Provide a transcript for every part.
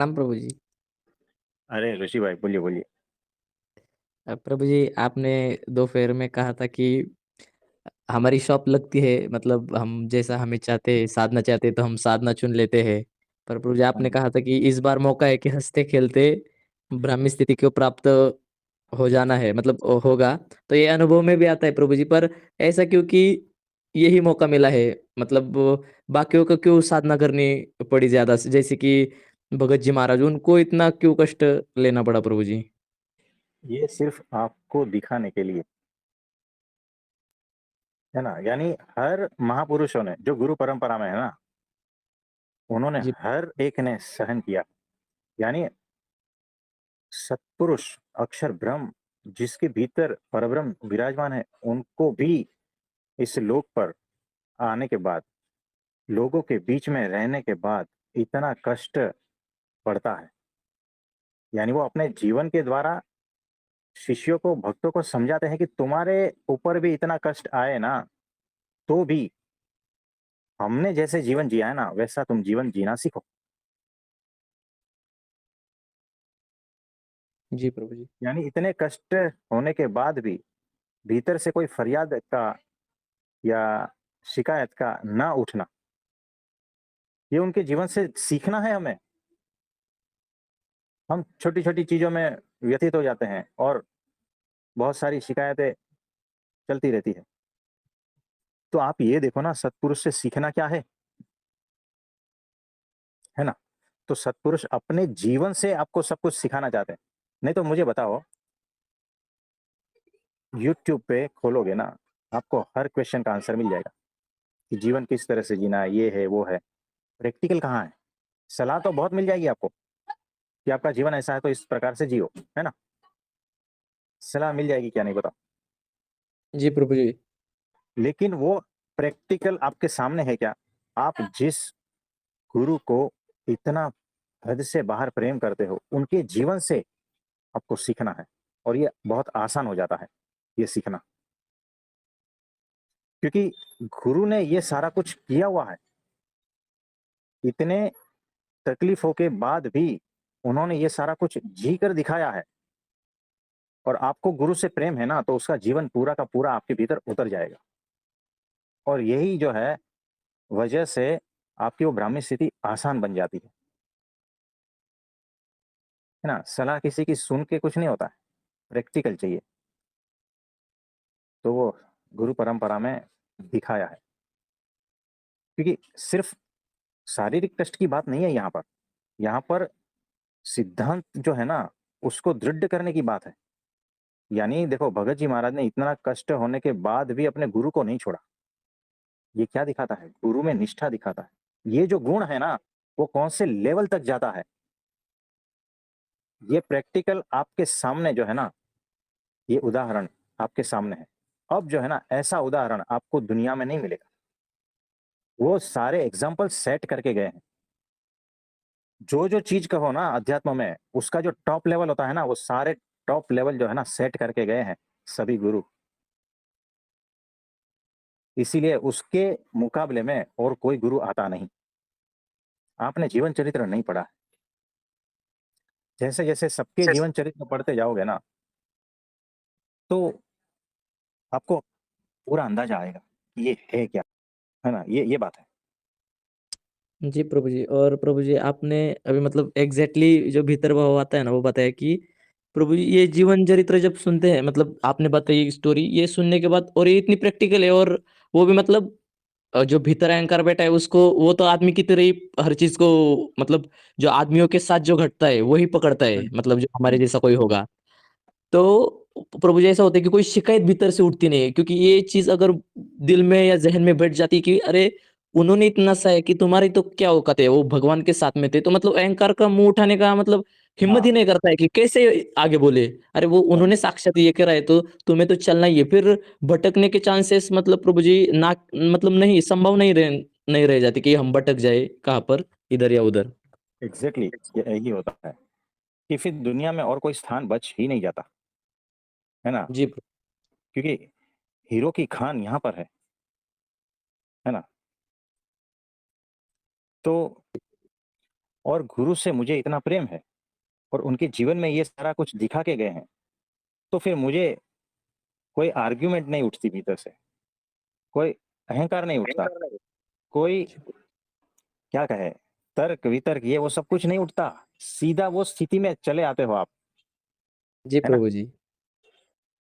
राम प्रभु जी। अरे ऋषि भाई, बोलिए बोलिए। प्रभु जी, आपने दोपहर में कहा था कि हमारी शॉप लगती है, मतलब हम जैसा हमें चाहते साधना चाहते तो हम साधना चुन लेते हैं। पर प्रभु जी, हाँ आपने जी। कहा था कि इस बार मौका है कि हंसते खेलते ब्राह्मी स्थिति को प्राप्त हो जाना है, मतलब होगा। तो ये अनुभव में भी आता है प्रभु जी, पर ऐसा क्योंकि यही मौका मिला है, मतलब बाकियों को क्यों साधना करनी पड़ी ज्यादा, जैसे कि भगत जी महाराज, उनको इतना क्यों कष्ट लेना पड़ा प्रभु जी? ये सिर्फ आपको दिखाने के लिए है ना। यानी हर महापुरुषों ने जो गुरु परंपरा में है ना, उन्होंने जी। हर एक ने सहन किया। यानी सत्पुरुष, अक्षर ब्रह्म, जिसके भीतर परब्रह्म विराजमान है, उनको भी इस लोक पर आने के बाद, लोगों के बीच में रहने के बाद इतना कष्ट पड़ता है। यानी वो अपने जीवन के द्वारा शिष्यों को, भक्तों को समझाते हैं कि तुम्हारे ऊपर भी इतना कष्ट आए ना, तो भी हमने जैसे जीवन जिया है ना, वैसा तुम जीवन जीना सीखो। जी प्रभु जी। यानी इतने कष्ट होने के बाद भी भीतर से कोई फरियाद का या शिकायत का ना उठना, ये उनके जीवन से सीखना है हमें। हम छोटी-छोटी चीज़ों में व्यथित हो जाते हैं और बहुत सारी शिकायतें चलती रहती है। तो आप ये देखो ना, सत्पुरुष से सीखना क्या है ना? तो सत्पुरुष अपने जीवन से आपको सब कुछ सिखाना चाहते हैं। नहीं तो मुझे बताओ, यूट्यूब पे खोलोगे ना, आपको हर क्वेश्चन का आंसर मिल जाएगा कि जीवन किस तरह से जीना है, ये है, वो है। प्रैक्टिकल कहाँ है? सलाह तो बहुत मिल जाएगी आपको कि आपका जीवन ऐसा है तो इस प्रकार से जियो, है ना? सलाह मिल जाएगी, क्या नहीं बताओ। जी प्रभु जी। लेकिन वो प्रैक्टिकल आपके सामने है क्या? आप जिस गुरु को इतना हद से बाहर प्रेम करते हो, उनके जीवन से आपको सीखना है। और ये बहुत आसान हो जाता है, ये सीखना। क्योंकि गुरु ने ये सारा कुछ किया हुआ है। इतने तकलीफों के बाद भी उन्होंने ये सारा कुछ जी कर दिखाया है। और आपको गुरु से प्रेम है ना, तो उसका जीवन पूरा का पूरा आपके भीतर उतर जाएगा। और यही जो है वजह से आपकी वो ब्राह्मी स्थिति आसान बन जाती है ना। सलाह किसी की सुन के कुछ नहीं होता है, प्रैक्टिकल चाहिए। तो वो गुरु परंपरा में दिखाया है। क्योंकि सिर्फ शारीरिक कष्ट की बात नहीं है यहाँ पर। यहाँ पर सिद्धांत जो है ना, उसको दृढ़ करने की बात है। यानी देखो, भगत जी महाराज ने इतना कष्ट होने के बाद भी अपने गुरु को नहीं छोड़ा। ये क्या दिखाता है? गुरु में निष्ठा दिखाता है। ये जो गुण है ना, वो कौन से लेवल तक जाता है, ये प्रैक्टिकल आपके सामने जो है ना, ये उदाहरण आपके सामने है। अब जो है ना, ऐसा उदाहरण आपको दुनिया में नहीं मिलेगा। वो सारे एग्जाम्पल सेट करके गए हैं। जो जो चीज कहो ना अध्यात्म में, उसका जो टॉप लेवल होता है ना, वो सारे टॉप लेवल जो है ना सेट करके गए हैं सभी गुरु। इसीलिए उसके मुकाबले में और कोई गुरु आता नहीं। आपने जीवन चरित्र नहीं पढ़ा। जैसे जैसे सबके जीवन चरित्र पढ़ते जाओगे ना, तो आपको पूरा अंदाजा आएगा कि ये है क्या, है ना। ये बात है। जी प्रभु जी, और प्रभु जी आपने अभी मतलब एग्जैक्टली जो भीतर भाव आता है ना, वो बताया कि प्रभु जी ये जीवन चरित्र जब सुनते हैं, मतलब आपने बताई स्टोरी, ये सुनने के बाद और ये इतनी प्रैक्टिकल है, और वो भी मतलब जो भीतर अहंकार बैठा है उसको, वो तो आदमी की तरह ही हर चीज को, मतलब जो आदमियों के साथ जो घटता है वही पकड़ता है, हम्म, मतलब जो हमारे हम्म, जैसा कोई होगा। तो प्रभु जी ऐसा होता है कि कोई शिकायत भीतर से उठती नहीं है, क्योंकि ये चीज अगर दिल में या जहन में बैठ जाती है कि अरे उन्होंने इतना सा है कि तुम्हारी तो क्या औकात है, वो भगवान के साथ में थे, तो मतलब अहंकार का मुंह उठाने का मतलब हिम्मत ही हाँ, नहीं करता है कि कैसे आगे बोले। अरे वो उन्होंने साक्षात ये करा है, तो तुम्हें तो चलना ही है, फिर भटकने के चांसेस, मतलब प्रभु जी ना, मतलब नहीं, संभव नहीं रह जाती कि हम भटक जाए कहाँ पर, इधर या उधर। एग्जैक्टली यही होता है कि फिर दुनिया में और कोई स्थान बच ही नहीं जाता, है ना। जी क्योंकि हीरो की खान यहाँ पर है ना। तो और गुरु से मुझे इतना प्रेम है और उनके जीवन में ये सारा कुछ दिखा के गए हैं, तो फिर मुझे कोई आर्ग्यूमेंट नहीं उठती भीतर से, कोई अहंकार नहीं उठता, कोई क्या कहे, तर्क वितर्क ये वो सब कुछ नहीं उठता। सीधा वो स्थिति में चले आते हो आप, जी है ना? प्रभु जी।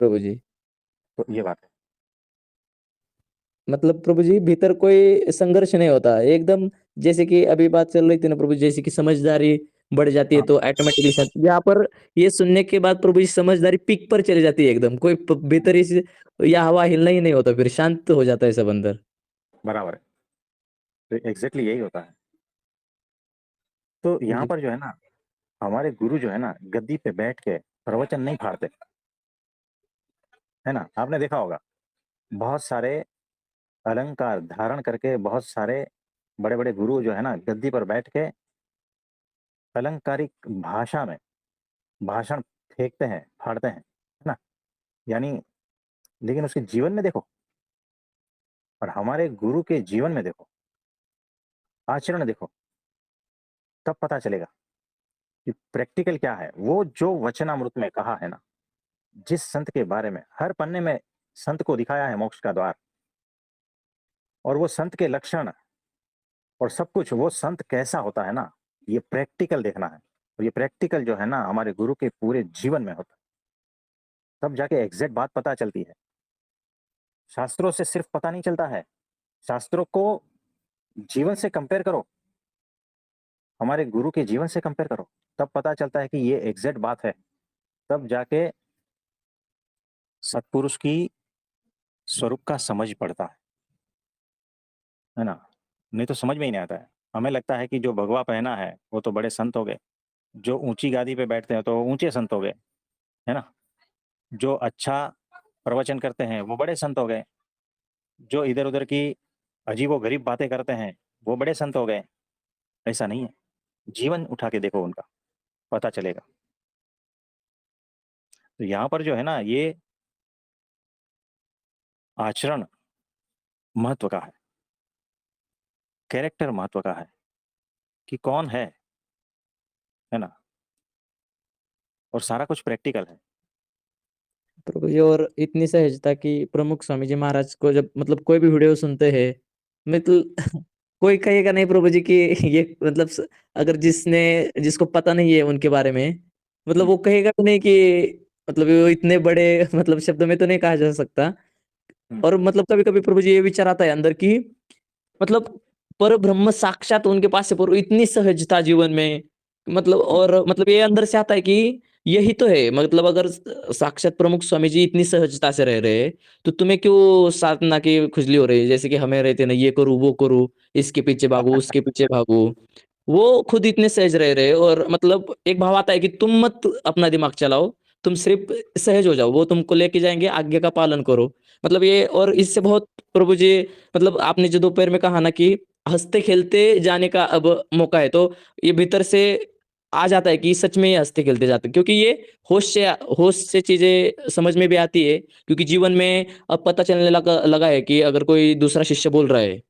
प्रभु जी, तो ये बात है। मतलब प्रभु जी भीतर कोई संघर्ष नहीं होता एकदम। जैसे कि अभी बात चल रही थी ना प्रभु जी, जैसे कि समझदारी बढ़ जाती है हाँ, तो ऑटोमेटिकली यहाँ पर ये सुनने के बाद प्रभु जी समझदारी पीक पर चली जाती है एकदम। कोई भीतर इस या हवा हिलना ही नहीं होता, फिर शांत हो जाता है सब अंदर। बराबर है। तो एग्जैक्टली यही होता है। तो यहाँ जी पर जो है ना, हमारे गुरु जो है ना, गद्दी पे बैठ के प्रवचन नहीं फाड़ते, है ना? आपने देखा होगा, बहुत सारे अलंकार धारण करके बहुत सारे बड़े बड़े गुरु जो है ना, गद्दी पर बैठ के अलंकारिक भाषा में भाषण फेंकते हैं, फाड़ते हैं, है ना? यानी, लेकिन उसके जीवन में देखो, और हमारे गुरु के जीवन में देखो, आचरण देखो, तब पता चलेगा कि प्रैक्टिकल क्या है। वो जो वचनामृत में कहा है ना, जिस संत के बारे में हर पन्ने में संत को दिखाया है मोक्ष का द्वार, और वो संत के लक्षण और सब कुछ, वो संत कैसा होता है ना, ये प्रैक्टिकल देखना है। और ये प्रैक्टिकल जो है ना, हमारे गुरु के पूरे जीवन में होता है, तब जाके एग्जैक्ट बात पता चलती है। शास्त्रों से सिर्फ पता नहीं चलता है, शास्त्रों को जीवन से कंपेयर करो, हमारे गुरु के जीवन से कंपेयर करो, तब पता चलता है कि ये एग्जैक्ट बात है। तब जाके सत्पुरुष की स्वरूप का समझ पड़ता है ना? नहीं तो समझ में ही नहीं आता है। हमें लगता है कि जो भगवा पहना है वो तो बड़े संत हो गए, जो ऊंची गादी पे बैठते हैं तो ऊंचे संत हो गए, है ना? जो अच्छा प्रवचन करते हैं वो बड़े संत हो गए, जो इधर उधर की अजीबो गरीब बातें करते हैं वो बड़े संत हो गए। ऐसा नहीं है, जीवन उठा के देखो उनका, पता चलेगा। तो यहाँ पर जो है ना, ये आचरण महत्व का है, कैरेक्टर महत्व का है, कि कौन है ना? और सारा कुछ प्रैक्टिकल है। प्रभु जी, और इतनी सहजता कि प्रमुख स्वामी जी महाराज को जब मतलब कोई भी वीडियो सुनते हैं, मतलब कोई कहेगा नहीं प्रभु जी कि ये मतलब अगर जिसको पता नहीं है उनके बारे में, मतलब हम्म, वो कहेगा भी नहीं कि मतलब वो इतने बड़े मतलब शब्द में तो नहीं कहा जा सकता। हम्म, और मतलब कभी कभी प्रभु जी ये विचार आता है अंदर की, मतलब पर ब्रह्म साक्षात उनके पास है, पर इतनी सहजता जीवन में, मतलब हम्म, और मतलब ये अंदर से आता है कि यही तो है। मतलब अगर साक्षात प्रमुख स्वामी जी इतनी सहजता से रह रहे हैं, तो तुम्हें क्यों साधना की खुजली हो रही है? जैसे कि हमें रहते ना, ये करूँ वो करूँ, इसके पीछे भागू उसके पीछे भागू। वो खुद इतने सहज रह रहे हैं, और मतलब एक भाव आता है कि तुम मत अपना दिमाग चलाओ, तुम सिर्फ सहज हो जाओ, वो तुमको लेके जाएंगे, आज्ञा का पालन करो। मतलब ये, और इससे बहुत प्रभु जी, मतलब आपने जो दोपहर में कहा ना कि हँसते खेलते जाने का अब मौका है, तो ये भीतर से आ जाता है कि सच में ये हँसते खेलते जाते हैं, क्योंकि ये होश से चीज़ें समझ में भी आती है। क्योंकि जीवन में अब पता चलने लगा लगा है कि अगर कोई दूसरा शिष्य बोल रहा है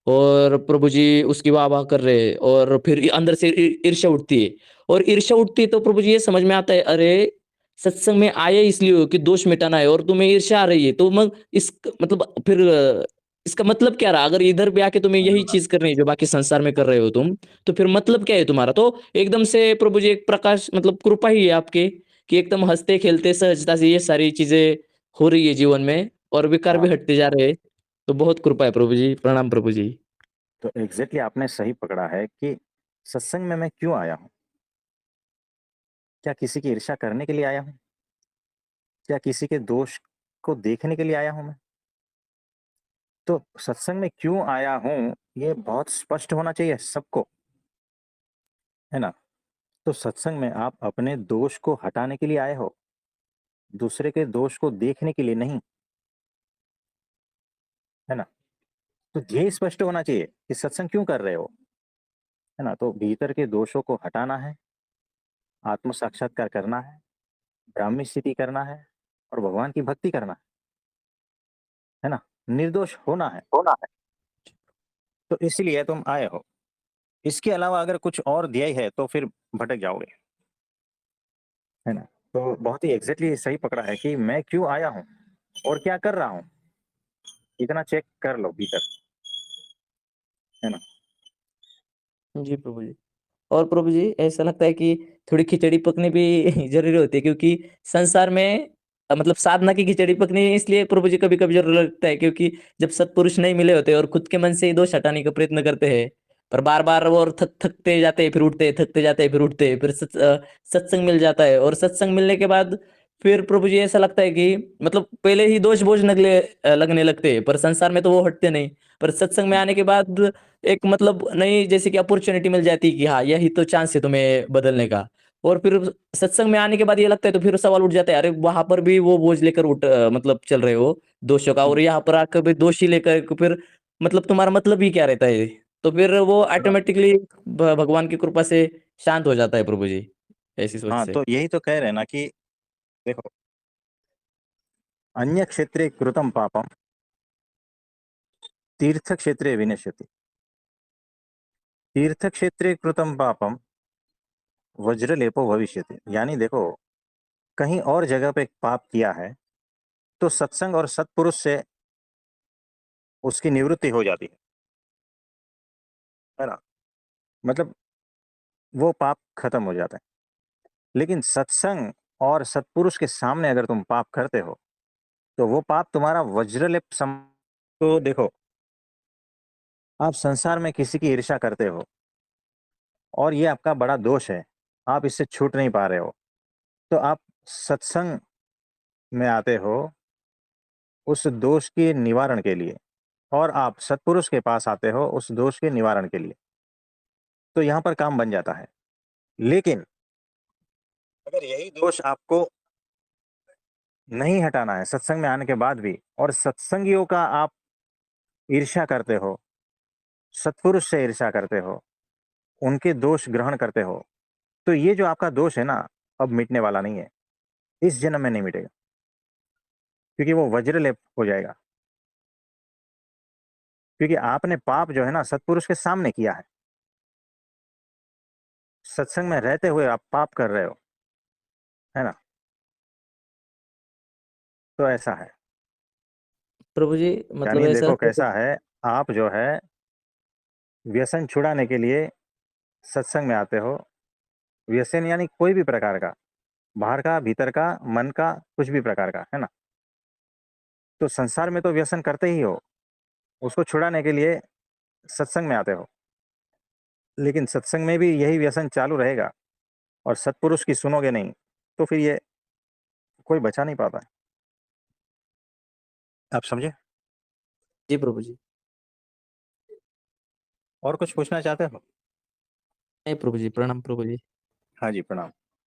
और प्रभु जी उसकी वाह-वाह कर रहे हैं, और फिर अंदर से ईर्ष्या उठती है, और ईर्ष्या उठती है तो प्रभु जी ये समझ में आता है, अरे! सत्संग में आए इसलिए हो कि दोष मिटाना है, और तुम्हें ईर्ष्या आ रही है, तो मग इस मतलब फिर इसका मतलब क्या रहा? अगर इधर भी आके तुम्हें यही चीज़ करनी है जो बाकी संसार में कर रहे हो तुम, तो फिर मतलब क्या है तुम्हारा? तो एकदम से प्रभु जी एक प्रकाश, मतलब कृपा ही है आपकी कि एकदम हँसते-खेलते सहजता से ये सारी चीज़ें हो रही है जीवन में, और विकार भी हाँ, हटते जा रहे हैं। तो बहुत कृपा है प्रभु जी, प्रणाम प्रभु जी। तो एग्जैक्टली आपने सही पकड़ा है कि सत्संग में मैं क्यों आया हूँ? क्या किसी की ईर्ष्या करने के लिए आया हूँ? क्या किसी के दोष को देखने के लिए आया हूँ मैं? तो सत्संग में क्यों आया हूँ, ये बहुत स्पष्ट होना चाहिए सबको, है ना? तो सत्संग में आप अपने दोष को हटाने के लिए आए हो, दूसरे के दोष को देखने के लिए नहीं, है ना? तो ये स्पष्ट होना चाहिए कि सत्संग क्यों कर रहे हो, है ना? तो भीतर के दोषों को हटाना है, आत्म साक्षात्कार करना है, ब्राह्मी स्थिति करना है, और भगवान की भक्ति करना है ना? निर्दोष होना है। होना है। तो इसीलिए तुम आए हो। इसके अलावा अगर कुछ और ध्येय है तो फिर भटक जाओगे, है ना? तो बहुत ही एग्ज़ैक्टली सही पकड़ा है कि मैं क्यों आया हूँ और क्या कर रहा हूँ, इतना चेक कर लो भीतर, है ना? जी प्रभु जी। और प्रभु जी ऐसा लगता है कि थोड़ी खिचड़ी पकनी भी ज़रूरी होती है, क्योंकि संसार में मतलब साधना की खिचड़ी पकनी इसलिए प्रभु जी कभी-कभी ज़रूर लगता है, क्योंकि जब सत्पुरुष नहीं मिले होते और खुद के मन से ही दोष हटाने का प्रयत्न करते हैं, पर बार-बार वो और थकते जाते हैं, फिर उठते हैं, थकते जाते हैं, फिर उठते हैं, फिर सत्संग मिल जाता है और सत्संग मिलने के बाद फिर प्रभु जी ऐसा लगता है कि मतलब पहले ही दोष बोझ लगने लगते हैं, पर संसार में तो वो हटते नहीं। पर सत्संग में आने के बाद एक मतलब नई जैसे कि अपॉर्च्युनिटी मिल जाती है कि हाँ, यही तो चांस है तुम्हें बदलने का। और फिर सत्संग में आने के बाद ये लगता है, तो फिर सवाल उठ जाता है, अरे वहाँ पर भी वो बोझ लेकर मतलब चल रहे हो दोषों का, हुँ, और यहाँ पर आकर भी दोष ही लेकर के फिर मतलब तुम्हारा मतलब ही क्या रहता है? तो फिर वो थोड़ा ऑटोमैटिकली भगवान की कृपा से शांत हो जाता है प्रभु जी, ऐसी सोच हाँ, से। तो यही तो कह रहे हैं ना कि देखो, अन्यक्षेत्रे कृतं पापं तीर्थक्षेत्रे विनश्यति। तीर्थक्षेत्रे कृतं पापं वज्रलेपो भविष्यति। यानी देखो, कहीं और जगह पे पाप किया है, तो सत्संग और सत्पुरुष से उसकी निवृत्ति हो जाती है ना? मतलब वो पाप खत्म हो जाता है। लेकिन सत्संग और सत्पुरुष के सामने अगर तुम पाप करते हो, तो वो पाप तुम्हारा वज्रलेप सम तो देखो, आप संसार में किसी की ईर्ष्या करते हो और ये आपका बड़ा दोष है, आप इससे छूट नहीं पा रहे हो, तो आप सत्संग में आते हो उस दोष के निवारण के लिए और आप सत्पुरुष के पास आते हो उस दोष के निवारण के लिए। तो यहाँ पर काम बन जाता है। लेकिन अगर यही दोष आपको नहीं हटाना है सत्संग में आने के बाद भी और सत्संगियों का आप ईर्ष्या करते हो, सत्पुरुष से ईर्ष्या करते हो, उनके दोष ग्रहण करते हो, तो ये जो आपका दोष है ना, अब मिटने वाला नहीं है। इस जन्म में नहीं मिटेगा, क्योंकि वो वज्रलेप हो जाएगा। क्योंकि आपने पाप जो है ना सत्पुरुष के सामने किया है। सत्संग में रहते हुए आप पाप कर रहे हो, है ना? तो ऐसा है। प्रभु जी मतलब यानी ऐसा देखो लगता है कैसा है, आप जो है व्यसन छुड़ाने के लिए सत्संग में आते हो। व्यसन यानी कोई भी प्रकार का, बाहर का, भीतर का, मन का, कुछ भी प्रकार का, है ना? तो संसार में तो व्यसन करते ही हो, उसको छुड़ाने के लिए सत्संग में आते हो। लेकिन सत्संग में भी यही व्यसन चालू रहेगा और सत्पुरुष की सुनोगे नहीं, तो फिर ये कोई बचा नहीं पाता है। आप समझे? जी प्रभु जी। और कुछ पूछना चाहते हो? नहीं प्रभु जी, प्रणाम प्रभु जी। हाँ जी, प्रणाम।